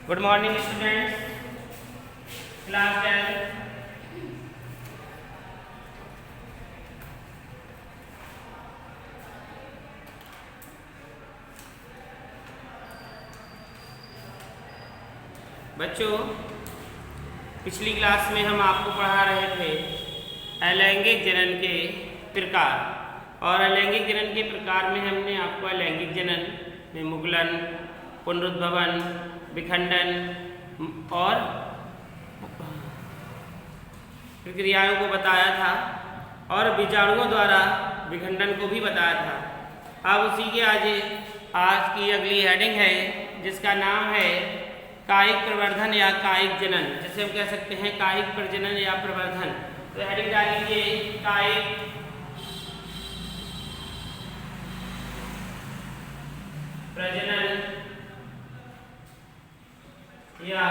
Good morning students, class 10। बच्चों, पिछली class में हम आपको पढ़ा रहे थे अलैंगिक जनन के प्रकार, और अलैंगिक जनन के प्रकार में हमने आपको अलैंगिक जनन में मुगलन, पुनरुद्भवन, विखंडन और प्रक्रियाओं को बताया था, और बीजाणुओं द्वारा विखंडन को भी बताया था। अब उसी के आज की अगली हेडिंग है जिसका नाम है कायिक प्रवर्धन या कायिक जनन, जिसे हम कह सकते हैं कायिक प्रजनन या प्रवर्धन। तो हेडिंग डाल लीजिए कायिक प्रजनन या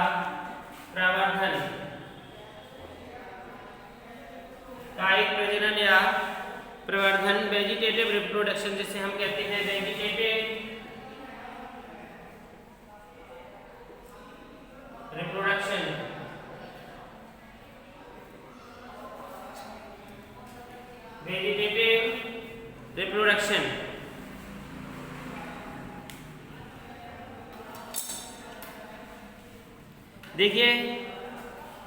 प्रवर्धन। कायिक प्रजनन या प्रवर्धन, वेजिटेटिव रिप्रोडक्शन जिसे हम कहते हैं, वेजिटेटिव रिप्रोडक्शन। वेजिटेटिव रिप्रोडक्शन देखिए,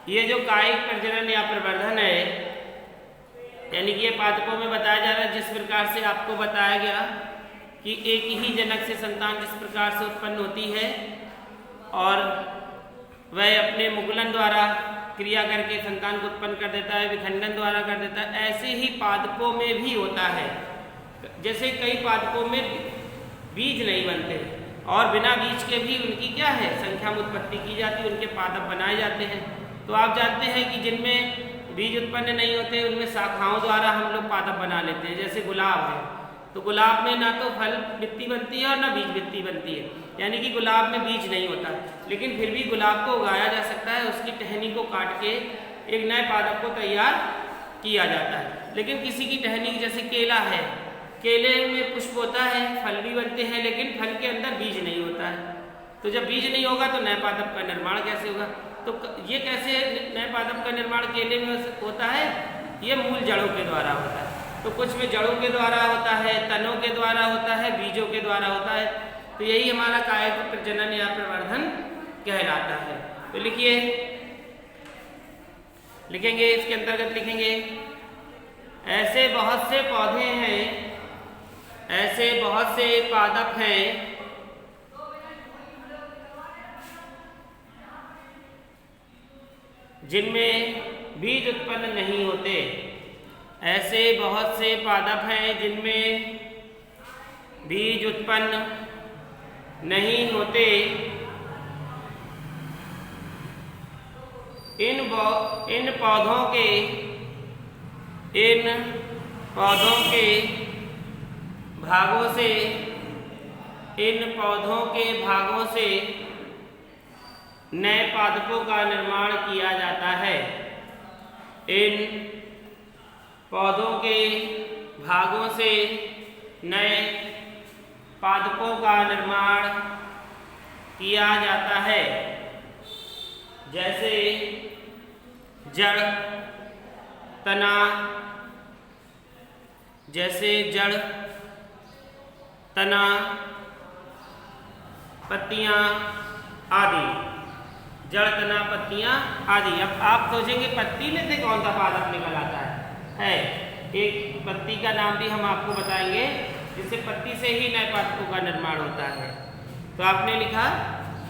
ये जो कायिक प्रजनन या प्रवर्धन है, यानी कि ये पाठकों में बताया जा रहा है जिस प्रकार से आपको बताया गया कि एक ही जनक से संतान जिस प्रकार से उत्पन्न होती है और वह अपने मुगलन द्वारा क्रिया करके संतान को उत्पन्न कर देता है, विखंडन द्वारा कर देता है, ऐसे ही पादपों में भी होता है। जैसे कई पादपों में बीज नहीं बनते और बिना बीज के भी उनकी क्या है संख्या में उत्पत्ति की जाती है, उनके पादप बनाए जाते हैं। तो आप जानते हैं कि जिनमें बीज उत्पन्न नहीं होते उनमें शाखाओं द्वारा हम लोग पादप बना लेते हैं। जैसे गुलाब है, तो गुलाब में ना तो फल वित्ती बनती है और ना बीज वित्ती बनती है, यानी कि गुलाब में बीज नहीं होता, लेकिन फिर भी गुलाब को उगाया जा सकता है। उसकी टहनी को काट के एक नए पादप को तैयार किया जाता है। लेकिन किसी की टहनी, जैसे केला है, केले में पुष्प होता है, फल भी बनते हैं, लेकिन फल के अंदर बीज नहीं होता है। तो जब बीज नहीं होगा तो नए पादप का निर्माण कैसे होगा? तो ये कैसे नए पादप का निर्माण केले में होता है? ये मूल जड़ों के द्वारा होता है। तो कुछ में जड़ों के द्वारा होता है, तनों के द्वारा होता है, बीजों के द्वारा होता है। तो यही हमारा कायिक प्रजनन या प्रवर्धन कहलाता है। तो लिखेंगे इसके अंतर्गत लिखेंगे, ऐसे बहुत से पौधे हैं, ऐसे बहुत से पादप हैं जिनमें बीज उत्पन्न नहीं होते। ऐसे बहुत से पादप हैं जिनमें बीज उत्पन्न नहीं होते। इन पौधों के भागों से नए पादपों का निर्माण किया जाता है। इन पौधों के भागों से नए पादपों का निर्माण किया जाता है। जैसे जड़, तना, पत्तियां आदि। जड़, तना, पत्तियां आदि। अब आप सोचेंगे पत्ती में से कौन सा पादप निकल आता है? एक पत्ती का नाम भी हम आपको बताएंगे, जिससे पत्ती से ही नए पादपों का निर्माण होता है। तो आपने लिखा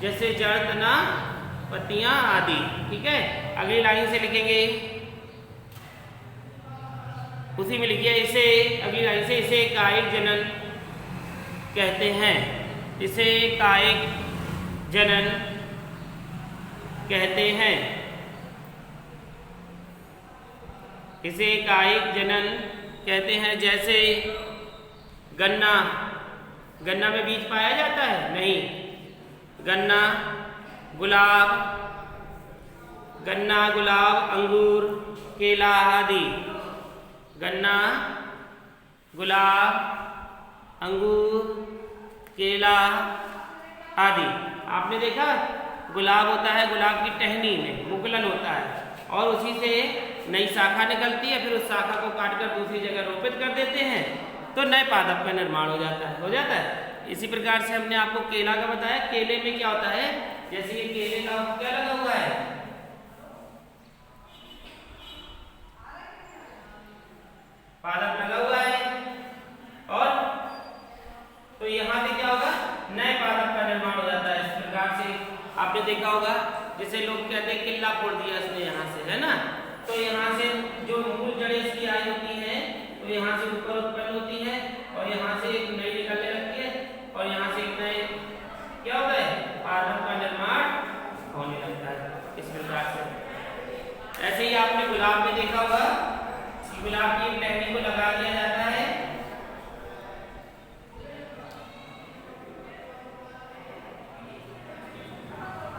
जैसे जड़, तना, पत्तियां आदि। ठीक है, अगली लाइन से लिखेंगे, उसी में लिखिए इसे, अगली लाइन से, इसे कायिक जनन कहते हैं। इसे कायिक जनन कहते हैं। इसे कायिक जनन कहते हैं। जैसे गन्ना में बीज पाया जाता है? नहीं। गन्ना, गुलाब, अंगूर, केला आदि। गन्ना, गुलाब, अंगूर, केला आदि। आपने देखा गुलाब होता है, गुलाब की टहनी में मुकुलन होता है और उसी से नई शाखा निकलती है, फिर उस शाखा को काटकर दूसरी जगह रोपित कर देते हैं तो नए पादप का निर्माण हो जाता है। इसी प्रकार से हमने आपको केला का बताया। केले में क्या होता है, जैसे ये केले का क्या लगा हुआ है, पादप लगा हुआ है और तो यहाँ से क्या होगा, नए पादप का निर्माण हो जाता है। इस प्रकार से आपने देखा होगा, जैसे लोग कहते हैं किल्ला फोड़ दिया इसने यहाँ से, है ना, तो यहाँ से जो मूल जड़ें इसकी आई होती हैं तो यहाँ से ऊपर उत्पन्न होती है और यहाँ से एक नई निकलने लगती है और यहाँ से एक नए क्या होता है, पादप का निर्माण होने लगता है। इस प्रकार से ऐसे ही आपने गुलाब में देखा होगा, गुलाब की टहनी को लगा दिया जाता है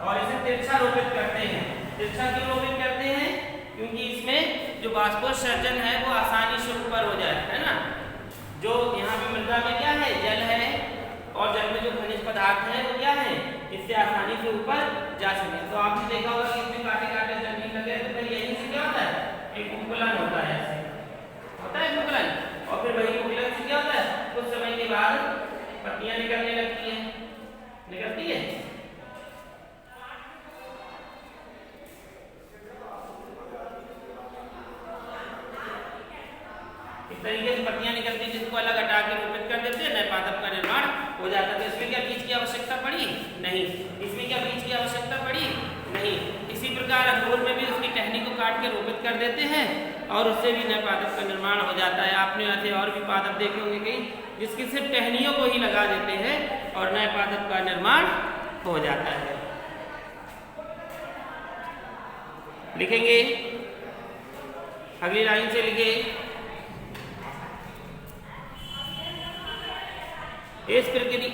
और इसे तिरछा रोपित करते हैं। तिरछा क्यों रोपित करते हैं, क्योंकि इसमें जो बाष्पोत्सर्जन है वो आसानी से ऊपर हो जाए, है ना। जो यहाँ पे मृदा में क्या है, जल है और जल में जो खनिज पदार्थ है वो क्या है, इससे आसानी से ऊपर जा सके। तो आपने देखा होगा कि इसमें काटे काटे जमीन लगे तो फिर यहीं से क्या होता है, एक मुकुलन होता है, ऐसे होता है मुकुलन और फिर वही मुकुलन से क्या होता है, कुछ समय के बाद पत्तियां निकलने लगती है, निकलती है। तरीके से पत्तियां निकलती है जिसको अलग हटा के रोपित कर देते हैं, नए पादप का निर्माण हो जाता है। तो इसमें क्या बीज की आवश्यकता पड़ी, नहीं। इसमें क्या बीज की आवश्यकता पड़ी, नहीं। इसी प्रकार अंगूर में भी उसकी टहनी को काट के रोपित कर देते हैं और उससे भी नए पादप का निर्माण हो जाता है। आपने ऐसे और भी पादप देखे होंगे कहीं जिसकी सिर्फ टहनियों को ही लगा देते हैं और नए पादप का निर्माण हो जाता है। लिखेंगे, अगली लाइन से लिखे, इस प्रक्रिया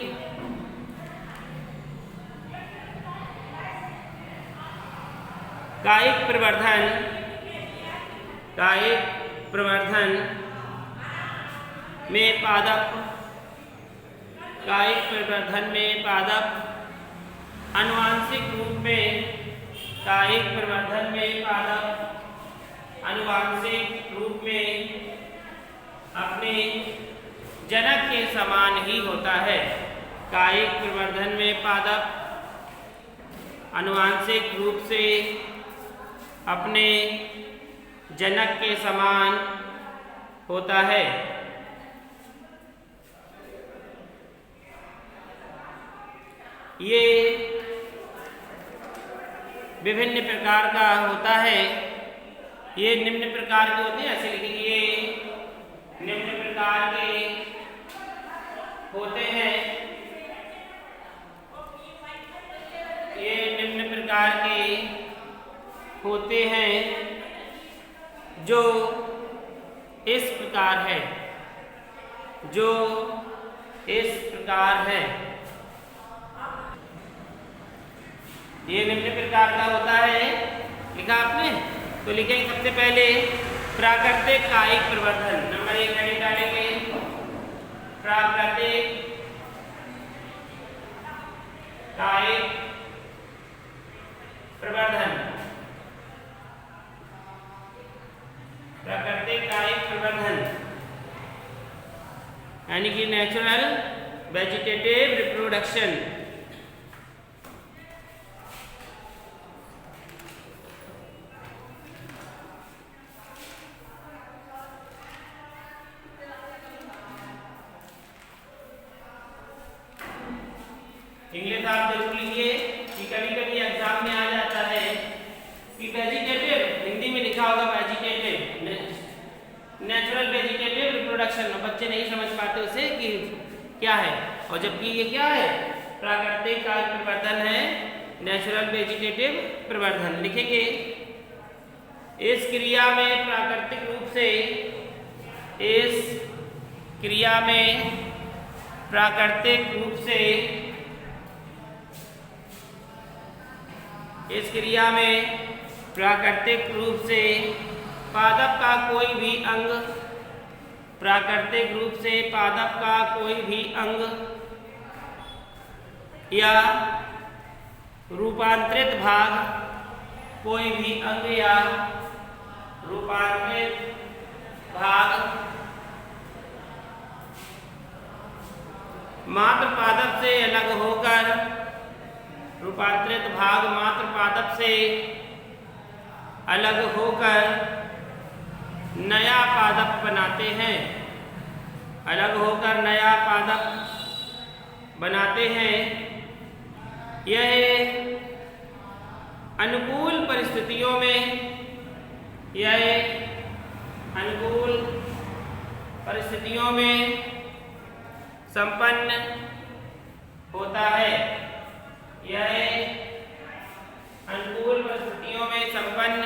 कायिक प्रवर्धन में पादप, कायिक प्रवर्धन में पादप आनुवांशिक रूप में, कायिक प्रवर्धन में पादप आनुवांशिक रूप में अपने जनक के समान ही होता है। कायिक प्रवर्धन में पादप आनुवांशिक रूप से अपने जनक के समान होता है। ये विभिन्न प्रकार का होता है, ये निम्न प्रकार के होते हैं, ऐसे लिखेंगे, ये निम्न प्रकार के होते हैं, ये निम्न प्रकार के होते हैं जो इस प्रकार है, जो इस प्रकार है। ये निम्न प्रकार का होता है, लिखा आपने, तो लिखेंगे सबसे पहले प्राकृतिक कायिक प्रवर्धन, नंबर 1 हेडिंग डालेंगे, प्राकृतिक कायिक प्रवर्धन, प्राकृतिक कायिक प्रवर्धन यानी कि नेचुरल वेजिटेटिव रिप्रोडक्शन। इंग्लिश आप जरूर लिखिए कि कभी कभी एग्जाम में आ जाता है कि वेजिटेटिव, हिंदी में लिखा होगा वेजिटेटिव, नेचुरल वेजिटेटिव रिप्रोडक्शन, बच्चे नहीं समझ पाते उसे कि क्या है, और जबकि ये क्या है, प्राकृतिक कायिक प्रवर्धन है, नेचुरल वेजिटेटिव प्रवर्धन। लिखेंगे, इस क्रिया में प्राकृतिक रूप से, इस क्रिया में प्राकृतिक रूप से, इस क्रिया में प्राकृतिक रूप से पादप का कोई भी अंग, प्राकृतिक रूप से पादप का कोई भी अंग या रूपांतरित भाग कोई भी अंग या रूपांतरित भाग मात्र पादप से अलग होकर रूपांतरित भाग मात्र पादप से अलग होकर नया पादप बनाते हैं, अलग होकर नया पादप बनाते हैं। यह अनुकूल परिस्थितियों में, यह अनुकूल परिस्थितियों में संपन्न होता है, यह अनुकूल परिस्थितियों में संपन्न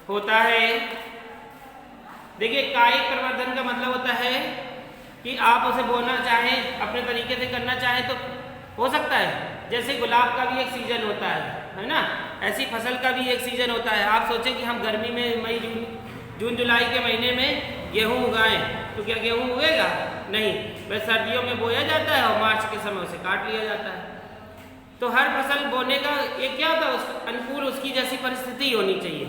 होता है। देखिए, कायिक प्रवर्धन का मतलब होता है कि आप उसे बोना चाहें, अपने तरीके से करना चाहें तो हो सकता है। जैसे गुलाब का भी एक सीजन होता है ना, ऐसी फसल का भी एक सीजन होता है। आप सोचें कि हम गर्मी में मई जून जुलाई के महीने में गेहूं उगाएं तो क्या गेहूं उगेगा? नहीं, वह सर्दियों में बोया जाता है और मार्च के समय उसे काट लिया जाता है। तो हर फसल बोने का एक क्या होता है, अनुकूल उसकी जैसी परिस्थिति होनी चाहिए।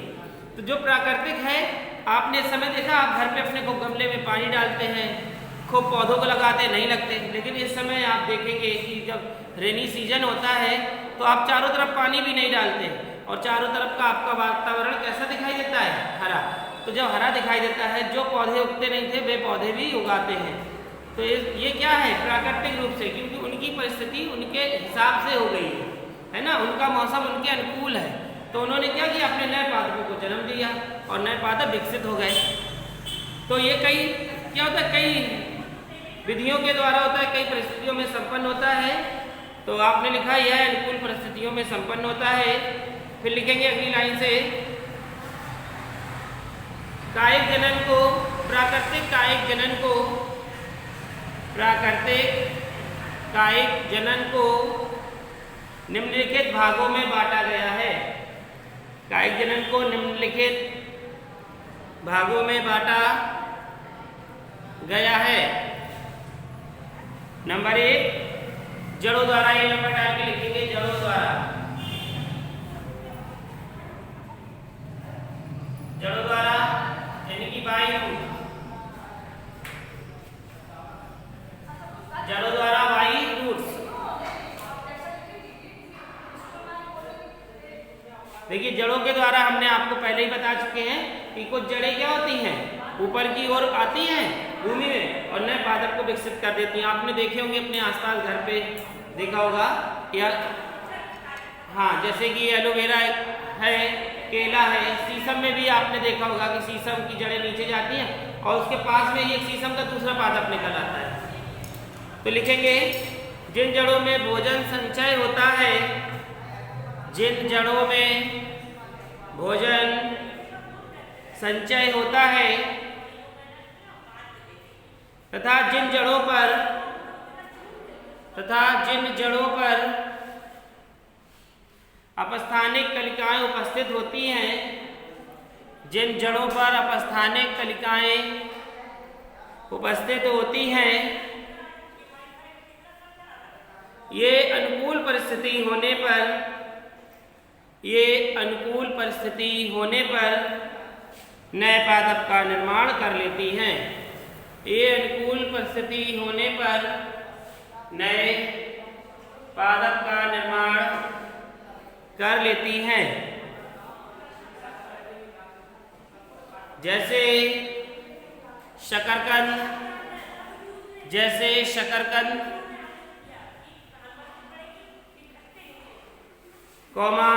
तो जो प्राकृतिक है, आपने इस समय देखा, आप घर पे अपने को गमले में पानी डालते हैं, खूब पौधों को लगाते, नहीं लगते। लेकिन इस समय आप देखेंगे कि जब रेनी सीजन होता है तो आप चारों तरफ पानी भी नहीं डालते और चारों तरफ का आपका वातावरण कैसा दिखाई देता है? हरा। तो जब हरा दिखाई देता है, जो पौधे उगते नहीं थे वे पौधे भी उगाते हैं। तो ये क्या है? प्राकृतिक रूप से, क्योंकि उनकी परिस्थिति उनके हिसाब से हो गई है ना, उनका मौसम उनके अनुकूल है। तो उन्होंने क्या किया, अपने नए पादपों को जन्म दिया और नए पादप विकसित हो गए। तो ये कई क्या होता है, कई विधियों के द्वारा होता है, कई परिस्थितियों में संपन्न होता है। तो आपने लिखा यह अनुकूल परिस्थितियों में संपन्न होता है। फिर लिखेंगे अगली लाइन से, कायिक जनन को, प्राकृतिक कायिक जनन को, प्राकृतिक कायिक जनन को निम्नलिखित भागों में बांटा गया है। कायिक जनन को निम्नलिखित भागों में बांटा गया है। नंबर 1, जड़ों द्वारा, ये नंबर डाल के लिखेंगे, जड़ों द्वारा। जड़ों द्वारा यानी कि बाई रूट, जड़ों द्वारा बाई रूट्स। देखिए, जड़ों के द्वारा हमने आपको पहले ही बता चुके हैं कि कुछ जड़ें क्या होती हैं, ऊपर की ओर आती हैं भूमि में और नए पादप को विकसित कर देती हैं। आपने देखे होंगे अपने आसपास घर पे देखा होगा, या हाँ, जैसे कि एलोवेरा है, केला है, शीशम में भी आपने देखा होगा कि शीशम की जड़ें नीचे जाती हैं और उसके पास में ही एक शीशम का दूसरा पादप निकल आता है। तो लिखेंगे, जिन जड़ों में भोजन संचय होता है, जिन जड़ों में भोजन संचय होता है तथा जिन जड़ों पर अपस्थानिक कलिकाएं उपस्थित होती हैं, जिन जड़ों पर अपस्थानिक कलिकाएं उपस्थित होती हैं, ये अनुकूल परिस्थिति होने पर नए पादप का निर्माण कर लेती हैं। ये अनुकूल परिस्थिति होने पर नए पादप का निर्माण कर लेती हैं। जैसे शकरकंद, कौमा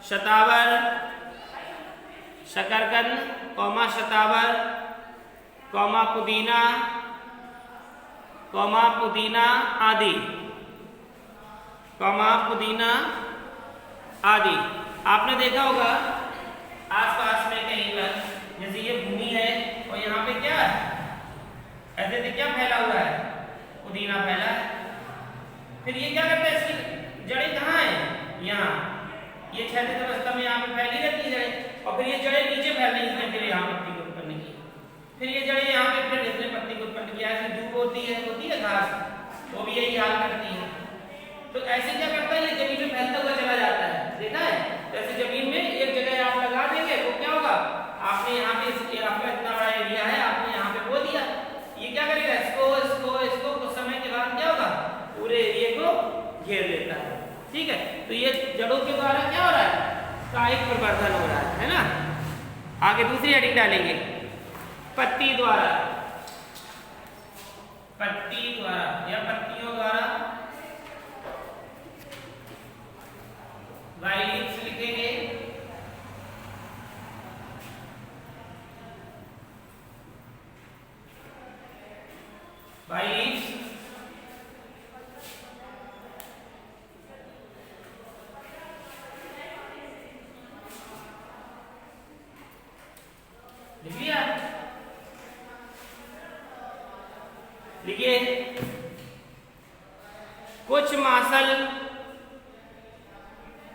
शतावर, शकरकंद, कौमा शतावर, कौमा पुदीना आदि। आपने देखा होगा आसपास में कहीं पर, जैसे ये भूमि है और यहाँ पे क्या है, ऐसे से क्या फैला हुआ है, पुदीना फैला है। फिर ये क्या करता है, इसकी जड़ें कहाँ हैं, यहाँ, ये क्षैतिज अवस्था में यहाँ पे फैली रहती है जड़ें, और फिर ये जड़ें नीचे फैलने इसने फिर यहाँ पत्ती को उत्पन्न की, फिर ये जड़ें यहाँ पे फिर इसने पत्ती को उत्पन्न किया। ऐसी धूप होती है घास, तो ऐसे क्या करता है, ये जमीन में फैलता हुआ चला जाता है, देखा है। तो ऐसे जमीन में एक जगह आप लगा देंगे तो क्या होगा, आपने यहाँ पे आपका इतना बड़ा एरिया है, आपने यहाँ पे बो दिया, ये क्या करेगा, इसको कुछ समय के बाद क्या होगा, पूरे एरिया को घेर लेता है। ठीक है, तो ये जड़ों के द्वारा क्या हो रहा है, कायिक प्रवर्धन हो रहा है ना। आगे दूसरी हेडिंग डालेंगे, पत्ती द्वारा, पत्ती द्वारा या पत्तियों द्वारा, वाइलिप्स लिखेंगे, वाइलिप्स लिख लिया, लिखिए। कुछ मांसल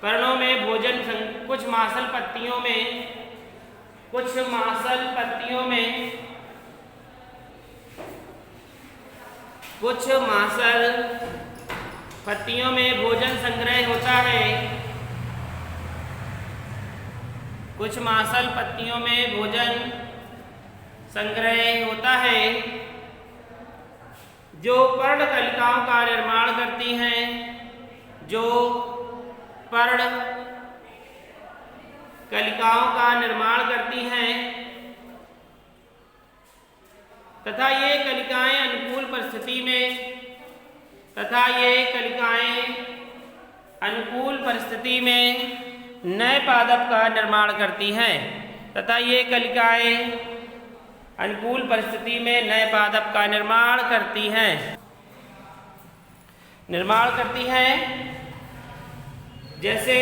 पर्णों में भोजन, कुछ मांसल पत्तियों में, कुछ मांसल पत्तियों में, कुछ मांसल पत्तियों में भोजन संग्रह होता है, कुछ मांसल पत्तियों में भोजन संग्रह होता है जो पर्ण कलिकाओं का निर्माण करती हैं, जो पर्ण कलिकाओं का निर्माण करती हैं तथा ये कलिकाएं अनुकूल परिस्थिति में, तथा ये कलिकाएं अनुकूल परिस्थिति में नए पादप का निर्माण करती हैं, तथा ये कलिकाएं अनुकूल परिस्थिति में नए पादप का निर्माण करती हैं, निर्माण करती हैं। जैसे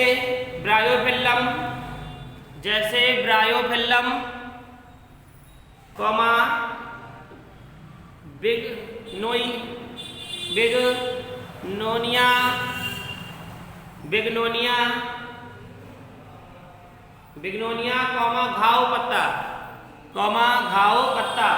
ब्रायोफिल्लम, जैसे ब्रायोफिल्लम, कॉमा बिगनोनिया, बिगनोनिया कॉमा घाव पत्ता, कॉमा घाव पत्ता।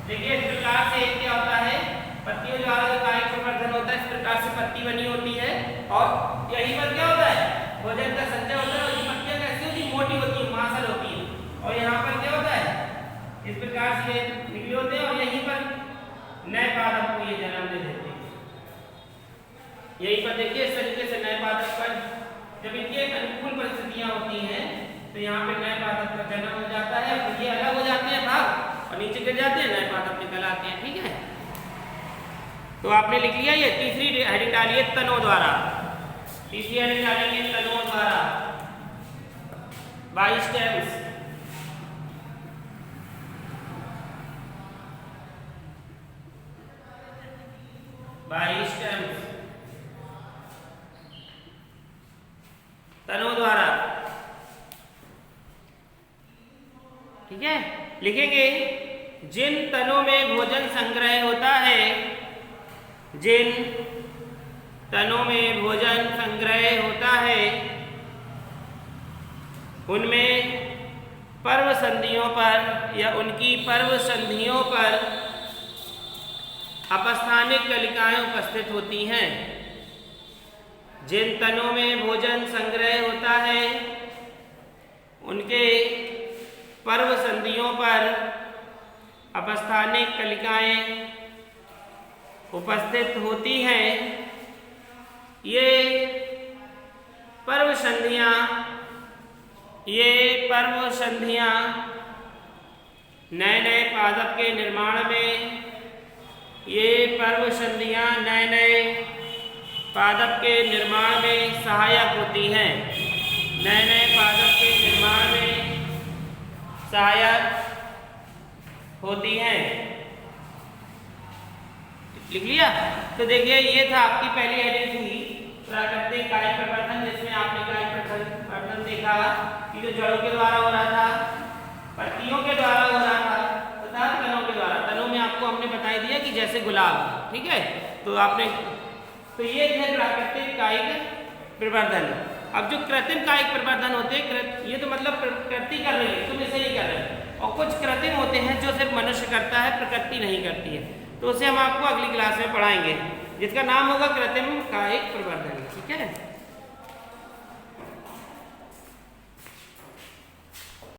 देखिए इस प्रकार से क्या होता है, पत्तियों द्वारा जो कायिक प्रवर्धन होता है, इस प्रकार से पत्ती बनी होती है और यहीं पर क्या होता है, भोजन का संचय होता है। और ये पत्तियां कैसी होती है, मोटी होती है, मांसल होती है। और यहाँ पर क्या होता है, इस प्रकार से निकले होते हैं और यहीं पर नए पादप को ये जन्म दे देते हैं। यहीं पर देखिए इस तरीके से नए पादप पर जब इनकी अनुकूल परिस्थितियां होती हैं तो यहाँ पे नए पादप का जन्म हो जाता है, फिर ये अलग हो जाते हैं भाग और नीचे गिर जाते हैं, नए पादप निकल आते हैं। ठीक है, तो आपने लिख लिया। ये तीसरी हेडिंग डालिए तनों द्वारा, तीसरी हेडिंग डालेंगे तनों द्वारा, बाई स्टेम्स, बाई स्टेम्स, तनों द्वारा। ठीक है, लिखेंगे जिन तनों में भोजन संग्रह होता है, जिन तनों में भोजन संग्रह होता है उनमें पर्व संधियों पर या उनकी पर्व संधियों पर अपस्थानिक कलिकाएं उपस्थित होती हैं। जिन तनों में भोजन संग्रह होता है उनके पर्व संधियों पर अपस्थानिक कलिकाएं उपस्थित होती हैं। ये पर्व संधियां नए नए पादप के निर्माण में, ये पर्व संधियां नए नए पादप के निर्माण में सहायक होती हैं, नए नए पादप के निर्माण में सहायक होती हैं। लिख लिया। तो देखिए ये था आपकी पहली हेडिंग थी प्राकृतिक कायिक प्रवर्धन, जिसमें आपने कायिक प्रवर्धन देखा कि जो जड़ों के द्वारा हो रहा था, पत्तियों के द्वारा हो रहा था तथा तनों के द्वारा। तनों में आपको हमने बता दिया कि जैसे गुलाब, ठीक है। तो आपने, तो ये थे प्राकृतिक कायिक प्रवर्धन। अब जो कृत्रिम कायिक प्रवर्धन होते हैं, ये तो मतलब प्रकृति कर रही है, तुम इसे नहीं कर रहे, और कुछ कृत्रिम होते हैं जो सिर्फ मनुष्य करता है, प्रकृति नहीं करती है। तो उसे हम आपको अगली क्लास में पढ़ाएंगे, जिसका नाम होगा कृत्रिम कायिक प्रवर्धन। ठीक है।